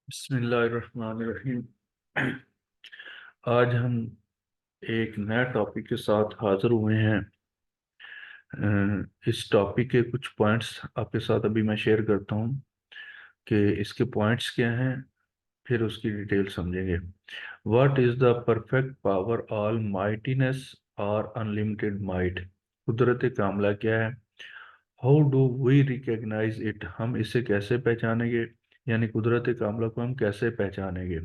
بسم اللہ الرحمن الرحیم۔ آج ہم ایک نئے ٹاپک کے ساتھ حاضر ہوئے ہیں۔ اس ٹاپک کے کچھ پوائنٹس آپ کے ساتھ ابھی میں شیئر کرتا ہوں کہ اس کے پوائنٹس کیا ہیں، پھر اس کی ڈیٹیل سمجھیں گے۔ What is the perfect power all mightiness اور انلمیٹڈ مائٹ؟ قدرت کاملہ کیا ہے؟ How do we recognise it? ہم اسے کیسے پہچانیں گے، یعنی قدرت کاملہ کو ہم کیسے پہچانیں گے؟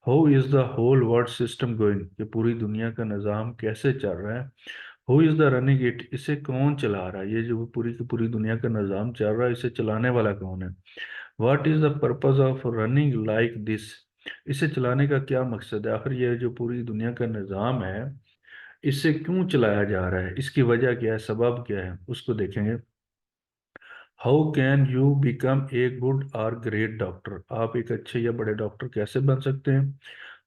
How is the whole world system going? کہ پوری دنیا کا نظام کیسے چل رہا ہے؟ ہو از دا رننگ اٹ؟ اسے کون چلا رہا ہے؟ یہ جو پوری کی پوری دنیا کا نظام چل رہا ہے، اسے چلانے والا کون ہے؟ What is the purpose of running like this? اسے چلانے کا کیا مقصد ہے؟ آخر یہ جو پوری دنیا کا نظام ہے، اسے کیوں چلایا جا رہا ہے؟ اس کی وجہ کیا ہے، سبب کیا ہے، اس کو دیکھیں گے۔ How can you become a good اور گریٹ ڈاکٹر؟ آپ ایک اچھے یا بڑے ڈاکٹر کیسے بن سکتے ہیں؟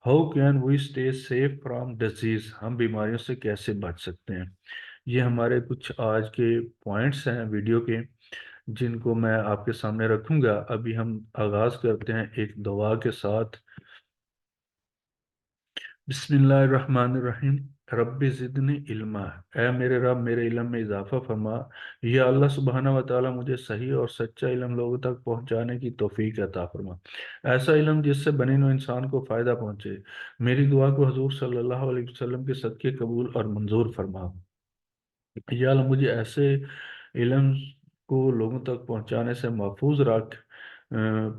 How can we stay safe from disease? ہم بیماریوں سے کیسے بچ سکتے ہیں؟ یہ ہمارے کچھ آج کے پوائنٹس ہیں ویڈیو کے، جن کو میں آپ کے سامنے رکھوں گا۔ ابھی ہم آغاز کرتے ہیں ایک دعا کے ساتھ۔ بسم اللہ الرحمن الرحیم۔ رب زدنی علما، اے میرے رب میرے علم میں اضافہ فرما۔ یا اللہ سبحانہ و تعالیٰ مجھے صحیح اور سچا علم لوگوں تک پہنچانے کی توفیق عطا فرما، ایسا علم جس سے بنی نوع انسان کو فائدہ پہنچے۔ میری دعا کو حضور صلی اللہ علیہ وسلم کے صدقے قبول اور منظور فرما۔ یا اللہ مجھے ایسے علم کو لوگوں تک پہنچانے سے محفوظ رکھ،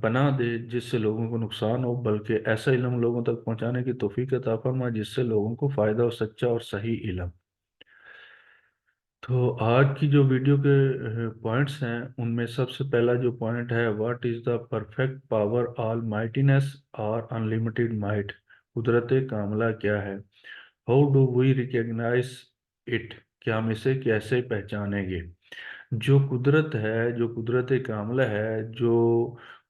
پناہ دے جس سے لوگوں کو نقصان ہو، بلکہ ایسا علم لوگوں تک پہنچانے کی توفیق عطا فرما جس سے لوگوں کو فائدہ ہو، سچا اور صحیح علم۔ تو آج کی جو ویڈیو کے پوائنٹس ہیں، ان میں سب سے پہلا جو پوائنٹ ہے، what is the perfect power all mightiness اور انلمیٹڈ مائٹ؟ قدرت کاملہ کیا ہے؟ How do we recognise it? کیا ہم اسے کیسے پہچانیں گے؟ جو قدرت ہے، جو قدرت کاملہ ہے، جو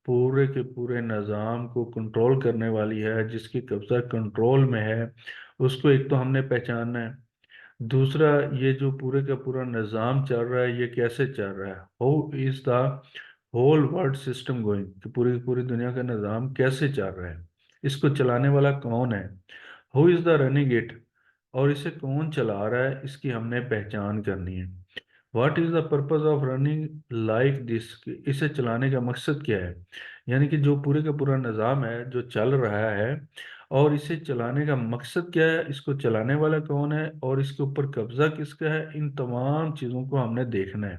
پورے کے پورے نظام کو کنٹرول کرنے والی ہے، جس کی قبضہ کنٹرول میں ہے، اس کو ایک تو ہم نے پہچاننا ہے۔ دوسرا، یہ جو پورے کا پورا نظام چل رہا ہے، یہ کیسے چل رہا ہے؟ How is the whole world system going? کہ پوری کی پوری دنیا کا نظام کیسے چل رہا ہے، اس کو چلانے والا کون ہے؟ ہو از دا رننگ اٹ؟ اور اسے کون چلا رہا ہے، اس کی ہم نے پہچان کرنی ہے۔ What is the purpose of running like this? اسے چلانے کا مقصد کیا ہے؟ یعنی کہ جو پورے کا پورا نظام ہے جو چل رہا ہے، اور اسے چلانے کا مقصد کیا ہے، اس کو چلانے والا کون ہے، اور اس کے اوپر قبضہ کس کا ہے، ان تمام چیزوں کو ہم نے دیکھنا ہے۔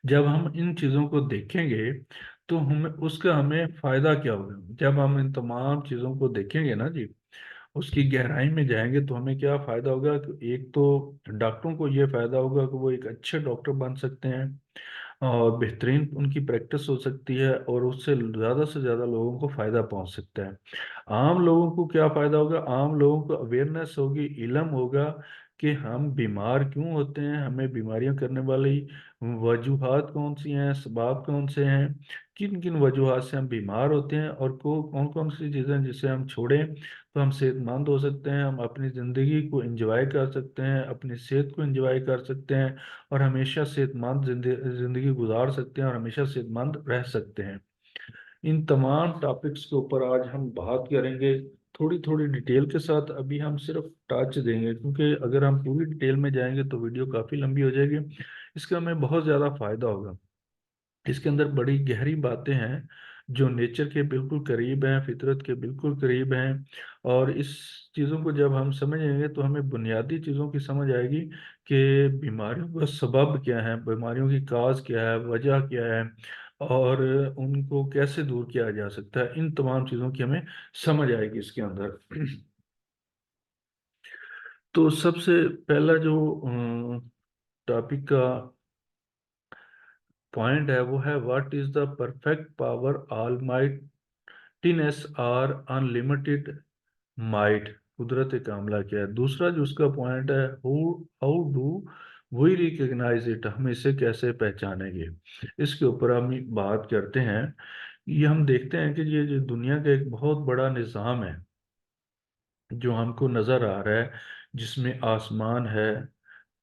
جب ہم ان چیزوں کو دیکھیں گے تو ہمیں فائدہ کیا ہوگا؟ جب ہم ان تمام چیزوں کو دیکھیں گے نا جی، اس کی گہرائی میں جائیں گے تو ہمیں کیا فائدہ ہوگا؟ کہ ایک تو ڈاکٹروں کو یہ فائدہ ہوگا کہ وہ ایک اچھے ڈاکٹر بن سکتے ہیں، اور بہترین ان کی پریکٹس ہو سکتی ہے، اور اس سے زیادہ لوگوں کو فائدہ پہنچ سکتا ہے۔ عام لوگوں کو کیا فائدہ ہوگا؟ عام لوگوں کو اویئرنیس ہوگی، علم ہوگا کہ ہم بیمار کیوں ہوتے ہیں، ہمیں بیماریاں کرنے والی وجوہات کون سی ہیں، اسباب کون سے ہیں، کن کن وجوہات سے ہم بیمار ہوتے ہیں، اور کون کون سی چیزیں جسے ہم چھوڑیں تو ہم صحت مند ہو سکتے ہیں، ہم اپنی زندگی کو انجوائے کر سکتے ہیں، اپنی صحت کو انجوائے کر سکتے ہیں، اور ہمیشہ صحت مند زندگی گزار سکتے ہیں، اور ہمیشہ صحت مند رہ سکتے ہیں۔ ان تمام ٹاپکس کے اوپر آج ہم بات کریں گے، تھوڑی تھوڑی ڈیٹیل کے ساتھ۔ ابھی ہم صرف ٹچ دیں گے، کیونکہ اگر ہم پوری ڈیٹیل میں جائیں گے تو ویڈیو کافی لمبی ہو جائے گی، اس کا ہمیں بہت زیادہ فائدہ ہوگا۔ اس کے اندر بڑی گہری باتیں ہیں جو نیچر کے بالکل قریب ہیں، فطرت کے بالکل قریب ہیں، اور اس چیزوں کو جب ہم سمجھیں گے تو ہمیں بنیادی چیزوں کی سمجھ آئے گی کہ بیماریوں کا سبب کیا ہے، بیماریوں کی کاز کیا ہے، وجہ کیا ہے، اور ان کو کیسے دور کیا جا سکتا ہے۔ ان تمام چیزوں کی ہمیں سمجھ آئے گی اس کے اندر۔ تو سب سے پہلا جو ٹاپک کا پوائنٹ ہے وہ ہے، what is the perfect power all mightiness اور انلمیٹڈ مائٹ؟ قدرت کاملہ کیا ہے؟ دوسرا جو اس کا پوائنٹ ہے، how do we recognise it? ہم اسے کیسے پہچانیں گے؟ اس کے اوپر ہم بات کرتے ہیں۔ یہ ہم دیکھتے ہیں کہ یہ جو دنیا کا ایک بہت بڑا نظام ہے، جو ہم کو نظر آ رہا ہے، جس میں آسمان ہے،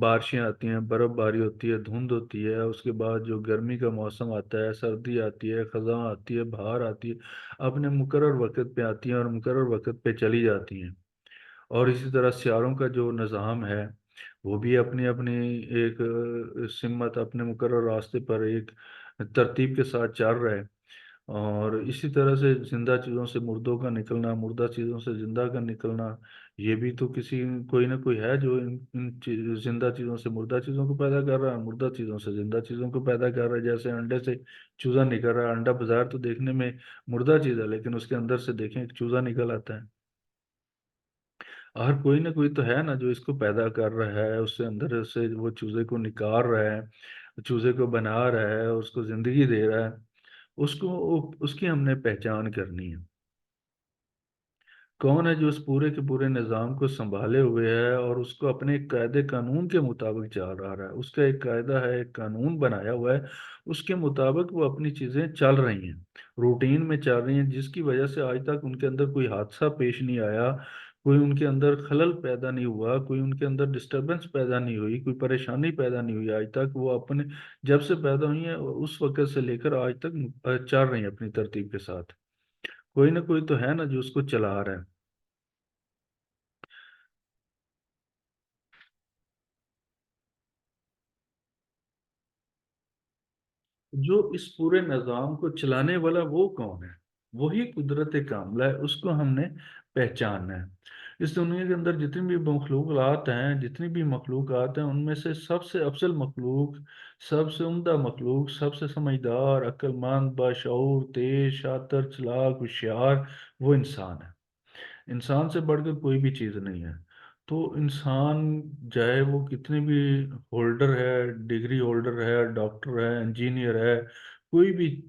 بارشیں آتی ہیں، برف باری ہوتی ہے، دھند ہوتی ہے، اس کے بعد جو گرمی کا موسم آتا ہے، سردی آتی ہے، خزاں آتی ہے، بہار آتی ہے، اپنے مقرر وقت پہ آتی ہیں اور مقرر وقت پہ چلی جاتی ہیں۔ اور اسی طرح سیاروں کا جو نظام ہے وہ بھی اپنی اپنی ایک سمت، اپنے مقرر راستے پر ایک ترتیب کے ساتھ چل رہا ہے۔ اور اسی طرح سے زندہ چیزوں سے مردوں کا نکلنا، مردہ چیزوں سے زندہ کا نکلنا، یہ بھی تو کسی کوئی نہ کوئی ہے جو زندہ چیزوں سے مردہ چیزوں کو پیدا کر رہا ہے، مردہ چیزوں سے زندہ چیزوں کو پیدا کر رہا ہے۔ جیسے انڈے سے چوزا نکل رہا ہے، انڈا بظاہر تو دیکھنے میں مردہ چیز ہے لیکن اس کے اندر سے دیکھیں ایک چوزا نکل آتا ہے۔ اور کوئی نہ کوئی تو ہے نا جو اس کو پیدا کر رہا ہے، اس سے اندر سے وہ چوزے کو نکال رہا ہے، چوزے کو بنا رہا ہے، اس کو زندگی دے رہا ہے۔ اس کی ہم نے پہچان کرنی ہے۔ کون ہے جو اس پورے کے پورے نظام کو سنبھالے ہوئے ہے اور اس کو اپنے ایک قاعدے قانون کے مطابق چل رہا ہے؟ اس کا ایک قاعدہ ہے، ایک قانون بنایا ہوا ہے، اس کے مطابق وہ اپنی چیزیں چل رہی ہیں، روٹین میں چل رہی ہیں، جس کی وجہ سے آج تک ان کے اندر کوئی حادثہ پیش نہیں آیا، کوئی ان کے اندر خلل پیدا نہیں ہوا، کوئی ان کے اندر ڈسٹربنس پیدا نہیں ہوئی، کوئی پریشانی پیدا نہیں ہوئی آج تک۔ وہ اپنے جب سے پیدا ہوئی ہیں اس وقت سے لے کر آج تک چل رہی ہیں اپنی ترتیب کے ساتھ۔ کوئی نہ کوئی تو ہے نا جو اس کو چلا رہا ہے۔ جو اس پورے نظام کو چلانے والا وہ کون ہے؟ وہی قدرت کاملہ ہے، اس کو ہم نے پہچاننا ہے۔ اس دنیا کے اندر جتنی بھی مخلوقات ہیں، جتنی بھی مخلوقات ہیں، ان میں سے سب سے افضل مخلوق، سب سے عمدہ مخلوق، سب سے سمجھدار، عقل مند، باشعور، تیز، شاطر، چلاک، ہوشیار، وہ انسان ہے۔ انسان سے بڑھ کر کوئی بھی چیز نہیں ہے۔ تو انسان چاہے وہ کتنے بھی ہولڈر ہے، ڈگری ہولڈر ہے، ڈاکٹر ہے، انجینئر ہے، کوئی بھی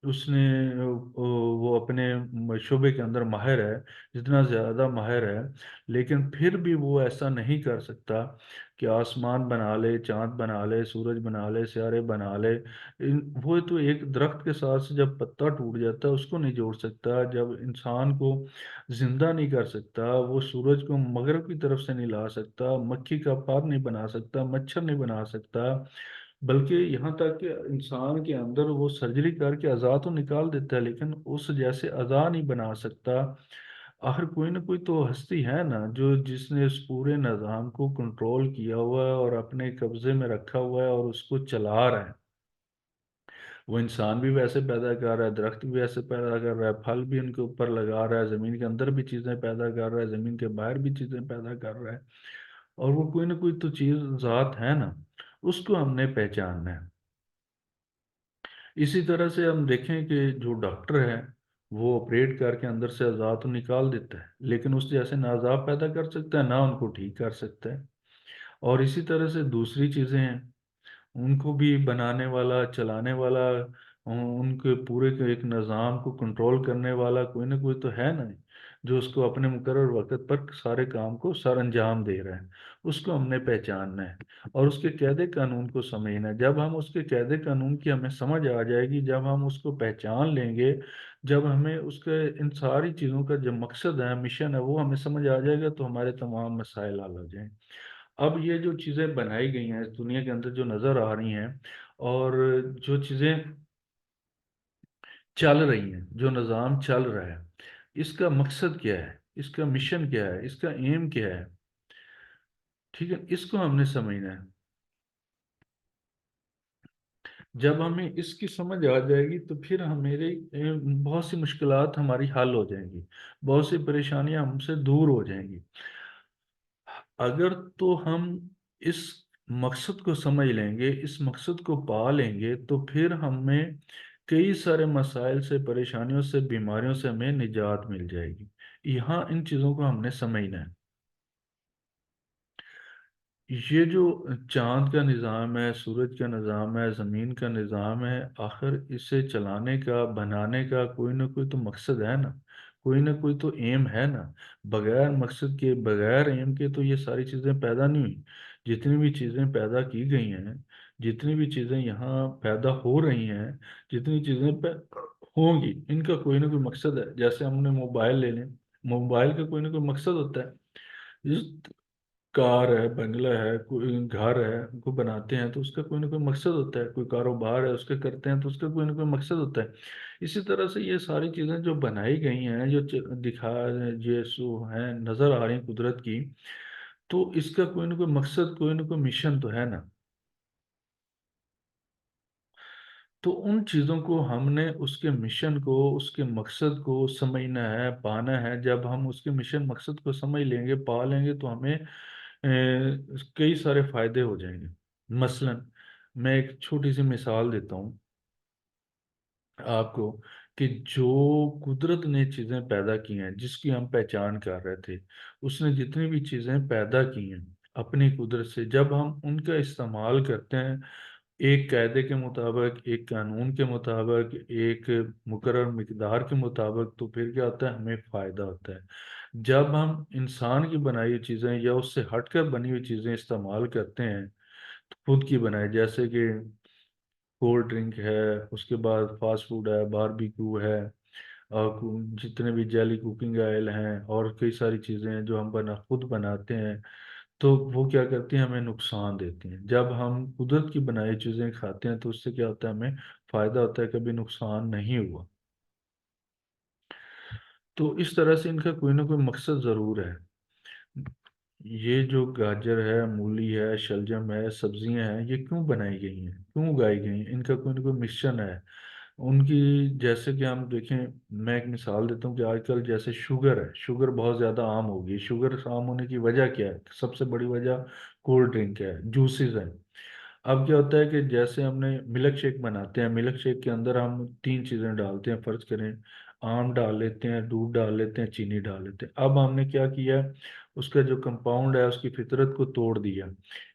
اس نے وہ اپنے شعبے کے اندر ماہر ہے، جتنا زیادہ ماہر ہے، لیکن پھر بھی وہ ایسا نہیں کر سکتا کہ آسمان بنا لے، چاند بنا لے، سورج بنا لے، سیارے بنا لے۔ وہ تو ایک درخت کے ساتھ سے جب پتا ٹوٹ جاتا ہے اس کو نہیں جوڑ سکتا، جب انسان کو زندہ نہیں کر سکتا، وہ سورج کو مغرب کی طرف سے نہیں لا سکتا، مکھی کا پر نہیں بنا سکتا، مچھر نہیں بنا سکتا، بلکہ یہاں تک کہ انسان کے اندر وہ سرجری کر کے اعضاء تو نکال دیتا ہے لیکن اس جیسے اعضاء نہیں بنا سکتا۔ آخر کوئی نہ کوئی تو ہستی ہے نا جو جس نے اس پورے نظام کو کنٹرول کیا ہوا ہے اور اپنے قبضے میں رکھا ہوا ہے اور اس کو چلا رہا ہے۔ وہ انسان بھی ویسے پیدا کر رہا ہے، درخت بھی ویسے پیدا کر رہا ہے، پھل بھی ان کے اوپر لگا رہا ہے، زمین کے اندر بھی چیزیں پیدا کر رہا ہے، زمین کے باہر بھی چیزیں پیدا کر رہا ہے۔ اور وہ کوئی نہ کوئی تو چیز ذات ہے نا، اس کو ہم نے پہچاننا ہے۔ اسی طرح سے ہم دیکھیں کہ جو ڈاکٹر ہے وہ آپریٹ کر کے اندر سے اعضاء تو نکال دیتا ہے لیکن اس جیسے نہ اعضاء پیدا کر سکتا ہے نہ ان کو ٹھیک کر سکتا ہے۔ اور اسی طرح سے دوسری چیزیں ہیں، ان کو بھی بنانے والا، چلانے والا، ان کے پورے کے ایک نظام کو کنٹرول کرنے والا کوئی نہ کوئی تو ہے نا جو اس کو اپنے مقرر وقت پر سارے کام کو سر انجام دے رہا ہے۔ اس کو ہم نے پہچاننا ہے اور اس کے قاعدے قانون کو سمجھنا ہے۔ جب ہم اس کے قاعدے قانون کی ہمیں سمجھ آ جائے گی، جب ہم اس کو پہچان لیں گے، جب ہمیں اس کے ان ساری چیزوں کا جو مقصد ہے، مشن ہے، وہ ہمیں سمجھ آ جائے گا تو ہمارے تمام مسائل حل ہو جائیں۔ اب یہ جو چیزیں بنائی گئی ہیں اس دنیا کے اندر جو نظر آ رہی ہیں اور جو چیزیں چل رہی ہیں، جو نظام چل رہا ہے، اس کا مقصد کیا ہے، اس کا مشن کیا ہے، اس کا ایم کیا ہے؟ ٹھیک ہے، اس کو ہم نے سمجھنا ہے۔ جب ہمیں اس کی سمجھ آ جائے گی تو پھر ہمارے بہت سی مشکلات ہماری حل ہو جائیں گی، بہت سی پریشانیاں ہم سے دور ہو جائیں گی۔ اگر تو ہم اس مقصد کو سمجھ لیں گے، اس مقصد کو پا لیں گے تو پھر ہمیں کئی سارے مسائل سے، پریشانیوں سے، بیماریوں سے ہمیں نجات مل جائے گی۔ یہاں ان چیزوں کو ہم نے سمجھنا ہے۔ یہ جو چاند کا نظام ہے، سورج کا نظام ہے، زمین کا نظام ہے، آخر اسے چلانے کا، بنانے کا کوئی نہ کوئی تو مقصد ہے نا، کوئی نہ کوئی تو ایم ہے نا۔ بغیر مقصد کے، بغیر ایم کے تو یہ ساری چیزیں پیدا نہیں ہوئی۔ جتنی بھی چیزیں پیدا کی گئی ہیں، جتنی بھی چیزیں یہاں پیدا ہو رہی ہیں، جتنی چیزیں ہوں گی، ان کا کوئی نہ کوئی مقصد ہے۔ جیسے ہم نے موبائل لے لیں، موبائل کا کوئی نہ کوئی مقصد ہوتا ہے۔ کار ہے، بنگلہ ہے، کوئی گھر ہے، کو بناتے ہیں تو اس کا کوئی نہ کوئی مقصد ہوتا ہے، کوئی کاروبار ہے اس کے کرتے ہیں تو اس کا کوئی نہ کوئی مقصد ہوتا ہے۔ اسی طرح سے یہ ساری چیزیں جو بنائی گئی ہیں، جو دکھا یہ سو ہیں نظر آ رہی ہیں قدرت کی، تو اس کا کوئی نہ کوئی مقصد، کوئی نہ کوئی مشن تو ہے نا۔ تو ان چیزوں کو ہم نے اس کے مشن کو، اس کے مقصد کو سمجھنا ہے، پانا ہے۔ جب ہم اس کے مشن مقصد کو سمجھ لیں گے، پا لیں گے، تو ہمیں کئی سارے فائدے ہو جائیں گے۔ مثلا میں ایک چھوٹی سی مثال دیتا ہوں آپ کو، کہ جو قدرت نے چیزیں پیدا کی ہیں، جس کی ہم پہچان کر رہے تھے، اس نے جتنی بھی چیزیں پیدا کی ہیں اپنی قدرت سے، جب ہم ان کا استعمال کرتے ہیں ایک قاعدے کے مطابق، ایک قانون کے مطابق، ایک مقرر مقدار کے مطابق، تو پھر کیا ہوتا ہے؟ ہمیں فائدہ ہوتا ہے۔ جب ہم انسان کی بنائی ہوئی چیزیں یا اس سے ہٹ کر بنی ہوئی چیزیں استعمال کرتے ہیں، تو خود کی بنائی، جیسے کہ کولڈ ڈرنک ہے، اس کے بعد فاسٹ فوڈ ہے، باربیکیو ہے، اور جتنے بھی جیلی کوکنگ آئل ہیں اور کئی ساری چیزیں ہیں جو ہم خود بناتے ہیں، تو وہ کیا کرتی ہیں؟ ہمیں نقصان دیتی ہیں۔ جب ہم قدرت کی بنائی چیزیں کھاتے ہیں تو اس سے کیا ہوتا ہے؟ ہمیں فائدہ ہوتا ہے، کبھی نقصان نہیں ہوا۔ تو اس طرح سے ان کا کوئی نہ کوئی مقصد ضرور ہے۔ یہ جو گاجر ہے، مولی ہے، شلجم ہے، سبزیاں ہیں، یہ کیوں بنائی گئی ہیں، کیوں اگائی گئی ہیں؟ ان کا کوئی نہ کوئی مشن ہے ان کی۔ جیسے کہ ہم دیکھیں، میں ایک مثال دیتا ہوں کہ آج کل جیسے شوگر ہے، شوگر بہت زیادہ عام ہو گئی۔ شوگر عام ہونے کی وجہ کیا ہے؟ سب سے بڑی وجہ کولڈ ڈرنک ہے، جوسز ہیں۔ اب کیا ہوتا ہے کہ جیسے ہم نے ملک شیک بناتے ہیں، ملک شیک کے اندر ہم تین چیزیں ڈالتے ہیں، فرض کریں آم ڈال لیتے ہیں، دودھ ڈال لیتے ہیں، چینی ڈال لیتے ہیں۔ اب ہم نے کیا کیا ہے؟ اس کا جو کمپاؤنڈ ہے، اس کی فطرت کو توڑ دیا۔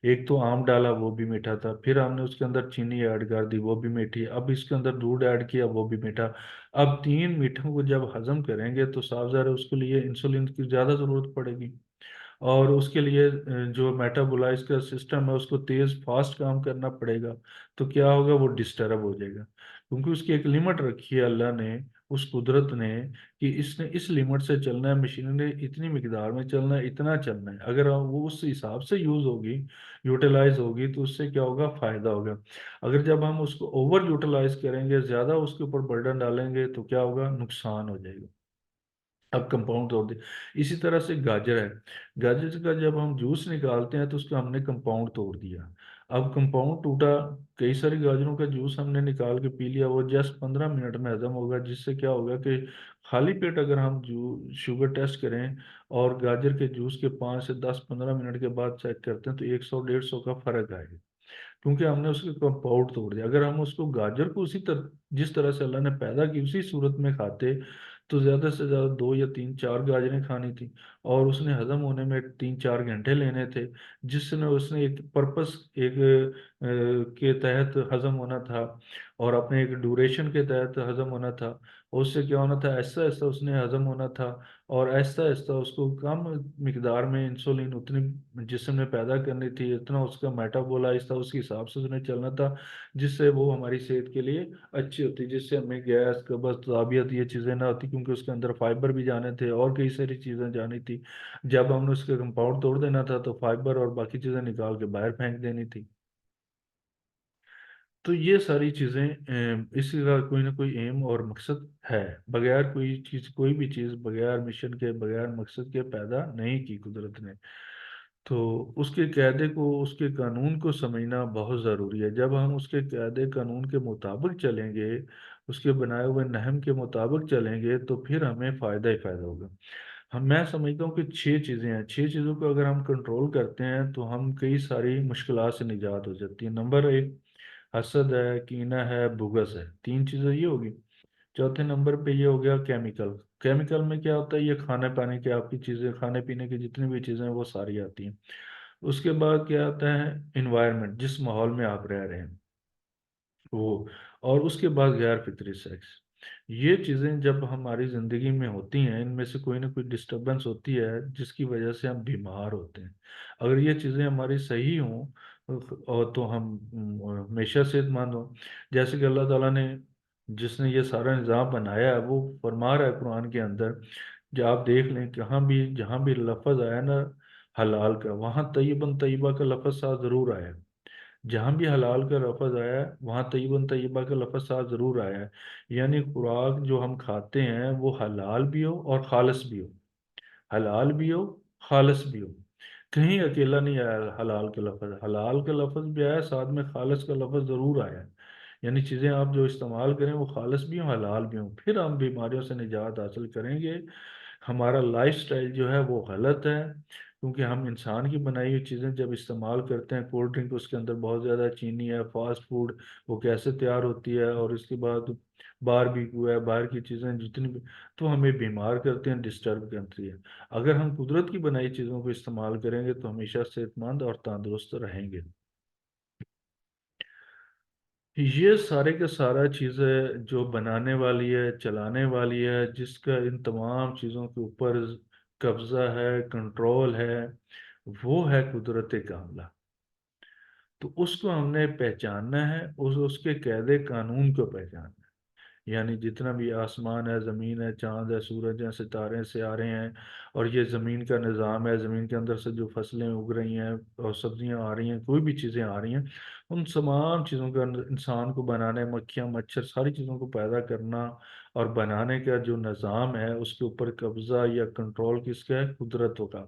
ایک تو آم ڈالا، وہ بھی میٹھا تھا، پھر ہم نے اس کے اندر چینی ایڈ کر دی، وہ بھی میٹھی، اب اس کے اندر دودھ ایڈ کیا، وہ بھی میٹھا۔ اب تین میٹھوں کو جب ہضم کریں گے تو صاف ظاہر ہے اس کے لیے انسولین کی زیادہ ضرورت پڑے گی، اور اس کے لیے جو میٹابولائز کا سسٹم ہے اس کو تیز فاسٹ کام کرنا پڑے گا۔ تو کیا ہوگا؟ وہ ڈسٹرب ہو جائے گا، کیونکہ اس کی ایک لمٹ رکھی ہے اللہ نے، اس قدرت نے، کہ اس نے اس لمٹ سے چلنا ہے، مشین نے اتنی مقدار میں چلنا ہے، اتنا چلنا ہے۔ اگر وہ اس حساب سے یوز ہوگی، یوٹیلائز ہوگی، تو اس سے کیا ہوگا؟ فائدہ ہوگا۔ اگر جب ہم اس کو اوور یوٹیلائز کریں گے، زیادہ اس کے اوپر برڈن ڈالیں گے، تو کیا ہوگا؟ نقصان ہو جائے گا۔ اب کمپاؤنڈ توڑ دیں۔ اسی طرح سے گاجر ہے، گاجر کا جب ہم جوس نکالتے ہیں تو اس کا ہم نے کمپاؤنڈ توڑ دیا۔ اب کمپاؤنڈ ٹوٹا، کئی ساری گاجروں کا جوس ہم نے نکال کے پی لیا، وہ جسٹ 15 منٹ میں ہضم ہوگا، جس سے کیا ہوگا کہ خالی پیٹ اگر ہم شوگر ٹیسٹ کریں اور گاجر کے جوس کے 5 سے 10 15 منٹ کے بعد چیک کرتے ہیں، تو 100 150 کا فرق آئے گا، کیونکہ ہم نے اس کے کمپاؤنڈ توڑ دیا۔ اگر ہم اس کو گاجر کو اسی طرح جس طرح سے اللہ نے پیدا کی اسی صورت میں کھاتے، تو زیادہ سے زیادہ 2 یا 3 4 گاجریں کھانی تھی، اور اس نے ہضم ہونے میں 3 4 گھنٹے لینے تھے، جس نے اس نے ایک پرپس ایک کے تحت ہضم ہونا تھا، اور اپنے ایک ڈوریشن کے تحت ہضم ہونا تھا۔ اس سے کیا ہونا تھا؟ ایسا ایسا اس نے ہضم ہونا تھا، اور ایسا ایسا اس کو کم مقدار میں انسولین اتنی جسم نے پیدا کرنی تھی، اتنا اس کا میٹابولائز تھا، اس کے حساب سے اس نے چلنا تھا، جس سے وہ ہماری صحت کے لیے اچھی ہوتی، جس سے ہمیں گیس، قبض، تعبیت یہ چیزیں نہ ہوتی، کیونکہ اس کے اندر فائبر بھی جانے تھے اور کئی ساری چیزیں جانی تھی۔ جب ہم نے اس کا کمپاؤنڈ توڑ دینا تھا تو فائبر اور باقی چیزیں نکال کے باہر پھینک دینی تھی۔ تو یہ ساری چیزیں اس کا کوئی نہ کوئی ایم اور مقصد ہے۔ بغیر کوئی چیز، کوئی بھی چیز بغیر مشن کے، بغیر مقصد کے پیدا نہیں کی قدرت نے۔ تو اس کے قاعدے کو، اس کے قانون کو سمجھنا بہت ضروری ہے۔ جب ہم اس کے قاعدے قانون کے مطابق چلیں گے، اس کے بنائے ہوئے نحم کے مطابق چلیں گے، تو پھر ہمیں فائدہ ہی فائدہ ہوگا۔ میں سمجھتا ہوں کہ 6 چیزیں ہیں، 6 چیزوں کو اگر ہم کنٹرول کرتے ہیں تو ہم کئی ساری مشکلات سے نجات ہو جاتی ہے۔ نمبر 1، حسد ہے، کینہ ہے، بغض ہے، 3 چیزیں یہ ہوگی۔ چوتھے نمبر پہ یہ ہو گیا کیمیکل۔ کیمیکل میں کیا ہوتا ہے؟ یہ کھانے پانے کی آپ کی چیزیں، کھانے پینے کی جتنی بھی چیزیں ہیں وہ ساری آتی ہیں۔ اس کے بعد کیا آتا ہے؟ انوائرمنٹ، جس ماحول میں آپ رہ رہے ہیں وہ، اور اس کے بعد غیر فطری سیکس۔ یہ چیزیں جب ہماری زندگی میں ہوتی ہیں، ان میں سے کوئی نہ کوئی ڈسٹربنس ہوتی ہے جس کی وجہ سے ہم بیمار ہوتے ہیں۔ اگر یہ چیزیں ہماری صحیح ہوں اور تو ہم ہمیشہ صحت مند ہوں۔ جیسے کہ اللہ تعالیٰ نے، جس نے یہ سارا نظام بنایا ہے، وہ فرما رہا ہے قرآن کے اندر، جو آپ دیکھ لیں کہاں بھی جہاں بھی لفظ آیا نا حلال کا، وہاں طیباً طیبہ کا لفظ ساتھ ضرور آیا ہے۔ جہاں بھی حلال کا لفظ آیا ہے وہاں طیباً طیبہ کا لفظ ساتھ ضرور آیا ہے، یعنی خوراک جو ہم کھاتے ہیں وہ حلال بھی ہو اور خالص بھی ہو، حلال بھی ہو خالص بھی ہو، کہیں اکیلا نہیں آیا حلال کا لفظ، حلال کا لفظ بھی آیا ساتھ میں خالص کا لفظ ضرور آیا ہے، یعنی چیزیں آپ جو استعمال کریں وہ خالص بھی ہوں حلال بھی ہوں، پھر ہم بیماریوں سے نجات حاصل کریں گے۔ ہمارا لائف سٹائل جو ہے وہ غلط ہے، کیونکہ ہم انسان کی بنائی ہوئی چیزیں جب استعمال کرتے ہیں، کولڈ ڈرنک اس کے اندر بہت زیادہ چینی ہے، فاسٹ فوڈ وہ کیسے تیار ہوتی ہے، اور اس کے بعد باربیکیو ہے، باہر کی چیزیں جتنی بھی تو ہمیں بیمار کرتے ہیں، ڈسٹرب کرتی ہے۔ اگر ہم قدرت کی بنائی چیزوں کو استعمال کریں گے تو ہمیشہ صحت مند اور تندرست رہیں گے۔ یہ سارے کا سارا چیزیں جو بنانے والی ہے، چلانے والی ہے، جس کا ان تمام چیزوں کے اوپر قبضہ ہے، کنٹرول ہے، وہ ہے قدرت کاملہ۔ تو اس کو ہم نے پہچاننا ہے، اس کے قید قانون کو پہچاننا ہے، یعنی جتنا بھی آسمان ہے، زمین ہے، چاند ہے، سورج ہے، ستارے سے آ رہے ہیں، اور یہ زمین کا نظام ہے، زمین کے اندر سے جو فصلیں اگ رہی ہیں اور سبزیاں آ رہی ہیں، کوئی بھی چیزیں آ رہی ہیں، ان تمام چیزوں کا انسان کو بنانے، مکھیاں مچھر ساری چیزوں کو پیدا کرنا اور بنانے کا جو نظام ہے اس کے اوپر قبضہ یا کنٹرول کس کا ہے؟ قدرت کا۔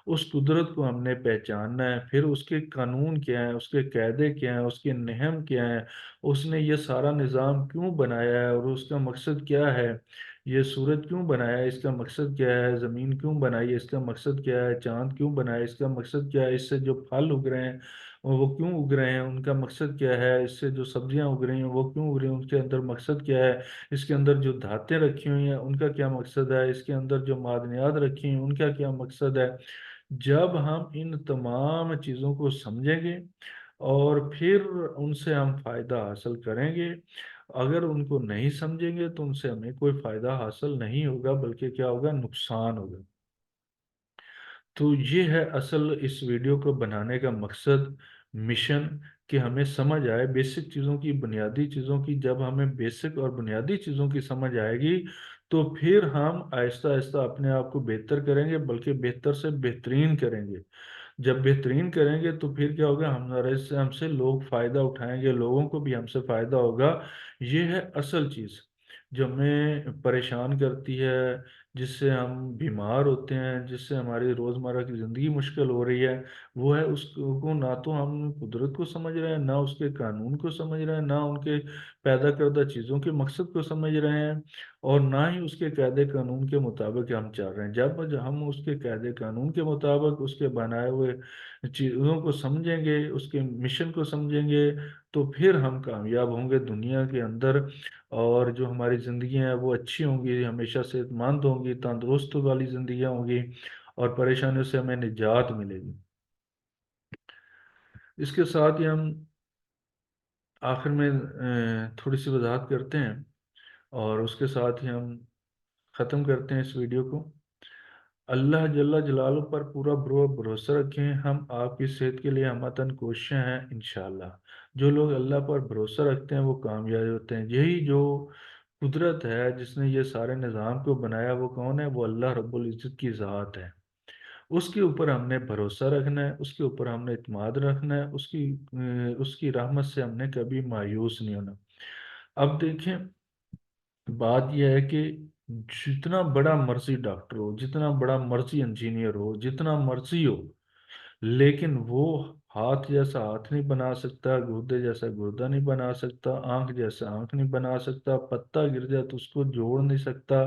اس قدرت کو ہم نے پہچاننا ہے، پھر اس کے قانون کیا ہیں، اس کے قاعدے کیا ہیں، اس کے نظم کیا ہیں، اس نے یہ سارا نظام کیوں بنایا ہے اور اس کا مقصد کیا ہے، یہ سورج کیوں بنایا ہے، اس کا مقصد کیا ہے، زمین کیوں بنائی ہے، اس کا مقصد کیا ہے، چاند کیوں بنایا ہے، اس کا مقصد کیا ہے، اس سے جو پھل اگ رہے ہیں وہ کیوں اگ رہے ہیں، ان کا مقصد کیا ہے، اس سے جو سبزیاں اگ رہی ہیں وہ کیوں اگ رہی ہیں، ان کے اندر مقصد کیا ہے، اس کے اندر جو دھاتیں رکھی ہوئی ہیں ان کا کیا مقصد ہے، اس کے اندر جو معدنیات رکھی ہیں ان کا کیا مقصد ہے۔ جب ہم ان تمام چیزوں کو سمجھیں گے اور پھر ان سے ہم فائدہ حاصل کریں گے، اگر ان کو نہیں سمجھیں گے تو ان سے ہمیں کوئی فائدہ حاصل نہیں ہوگا، بلکہ کیا ہوگا؟ نقصان ہوگا۔ تو یہ ہے اصل اس ویڈیو کو بنانے کا مقصد، مشن، کہ ہمیں سمجھ آئے بیسک چیزوں کی، بنیادی چیزوں کی۔ جب ہمیں بیسک اور بنیادی چیزوں کی سمجھ آئے گی تو پھر ہم آہستہ آہستہ اپنے آپ کو بہتر کریں گے، بلکہ بہتر سے بہترین کریں گے۔ جب بہترین کریں گے تو پھر کیا ہوگا؟ ہم سے لوگ فائدہ اٹھائیں گے، لوگوں کو بھی ہم سے فائدہ ہوگا۔ یہ ہے اصل چیز جو ہمیں پریشان کرتی ہے، جس سے ہم بیمار ہوتے ہیں، جس سے ہماری روزمرہ کی زندگی مشکل ہو رہی ہے، وہ ہے اس کو نہ تو ہم قدرت کو سمجھ رہے ہیں، نہ اس کے قانون کو سمجھ رہے ہیں، نہ ان کے پیدا کردہ چیزوں کے مقصد کو سمجھ رہے ہیں، اور نہ ہی اس کے قاعدے قانون کے مطابق ہم چل رہے ہیں۔ جب ہم اس کے قاعدے قانون کے مطابق اس کے بنائے ہوئے چیزوں کو سمجھیں گے، اس کے مشن کو سمجھیں گے، تو پھر ہم کامیاب ہوں گے دنیا کے اندر، اور جو ہماری زندگیاں ہیں وہ اچھی ہوں گی، ہمیشہ صحت مند ہوں گی، تندرست والی زندگیاں ہوں گی، اور پریشانیوں سے ہمیں نجات ملے گی۔ اس کے ساتھ ہی ہم آخر میں تھوڑی سی وضاحت کرتے ہیں، اور اس کے ساتھ ہی ہم ختم کرتے ہیں اس ویڈیو کو۔ اللہ جل جلالہ پر پورا بھروسہ رکھیں، ہم آپ کی صحت کے لیے ہمتاً کوشاں ہیں انشاءاللہ۔ جو لوگ اللہ پر بھروسہ رکھتے ہیں وہ کامیاب ہوتے ہیں۔ یہی جو قدرت ہے جس نے یہ سارے نظام کو بنایا، وہ کون ہے؟ وہ اللہ رب العزت کی ذات ہے۔ اس کے اوپر ہم نے بھروسہ رکھنا ہے، اس کے اوپر ہم نے اعتماد رکھنا ہے، اس کی رحمت سے ہم نے کبھی مایوس نہیں ہونا۔ اب دیکھیں، بات یہ ہے کہ جتنا بڑا مرضی ڈاکٹر ہو، جتنا بڑا مرضی انجینئر ہو، جتنا مرضی ہو، لیکن وہ ہاتھ جیسا ہاتھ نہیں بنا سکتا، گردے جیسا گردہ نہیں بنا سکتا، آنکھ جیسا آنکھ نہیں بنا سکتا، پتا گر جائے تو اس کو جوڑ نہیں سکتا،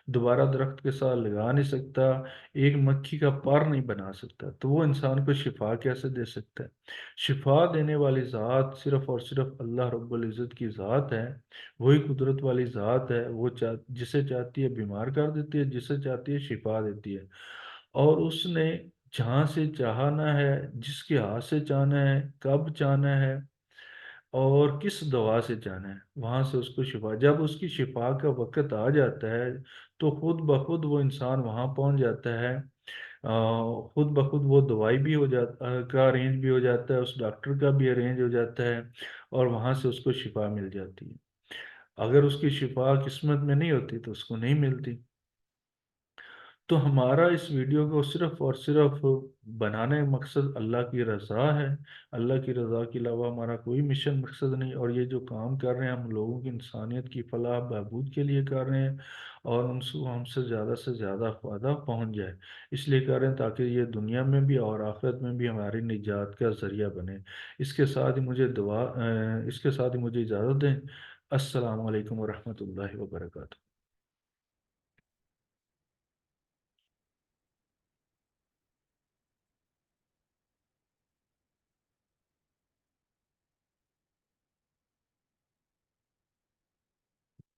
دوبارہ درخت کے ساتھ لگا نہیں سکتا، ایک مکھی کا پر نہیں بنا سکتا، تو وہ انسان کو شفا کیسے دے سکتا ہے؟ شفا دینے والی ذات صرف اور صرف اللہ رب العزت کی ذات ہے، وہی قدرت والی ذات ہے، وہ جسے چاہتی ہے بیمار کر دیتی ہے، جسے چاہتی ہے شفا دیتی ہے، اور اس نے جہاں سے چاہنا ہے، جس کے ہاتھ سے چاہنا ہے، کب چاہنا ہے، اور کس دوا سے چاہنا ہے، وہاں سے اس کو شفا، جب اس کی شفا کا وقت آ جاتا ہے تو خود بخود وہ انسان وہاں پہنچ جاتا ہے، خود بخود وہ دوائی بھی ہو جاتا کا ارینج بھی ہو جاتا ہے، اس ڈاکٹر کا بھی ارینج ہو جاتا ہے، اور وہاں سے اس کو شفا مل جاتی ہے۔ اگر اس کی شفا قسمت میں نہیں ہوتی تو اس کو نہیں ملتی۔ تو ہمارا اس ویڈیو کو صرف اور صرف بنانے کا مقصد اللہ کی رضا ہے، اللہ کی رضا کے علاوہ ہمارا کوئی مشن مقصد نہیں، اور یہ جو کام کر رہے ہیں ہم لوگوں کی انسانیت کی فلاح بہبود کے لیے کر رہے ہیں، اور ہم سے زیادہ فائدہ پہنچ جائے، اس لیے کر رہے ہیں تاکہ یہ دنیا میں بھی اور آخرت میں بھی ہماری نجات کا ذریعہ بنے۔ اس کے ساتھ ہی مجھے اجازت دیں۔ السلام علیکم ورحمۃ اللہ وبرکاتہ۔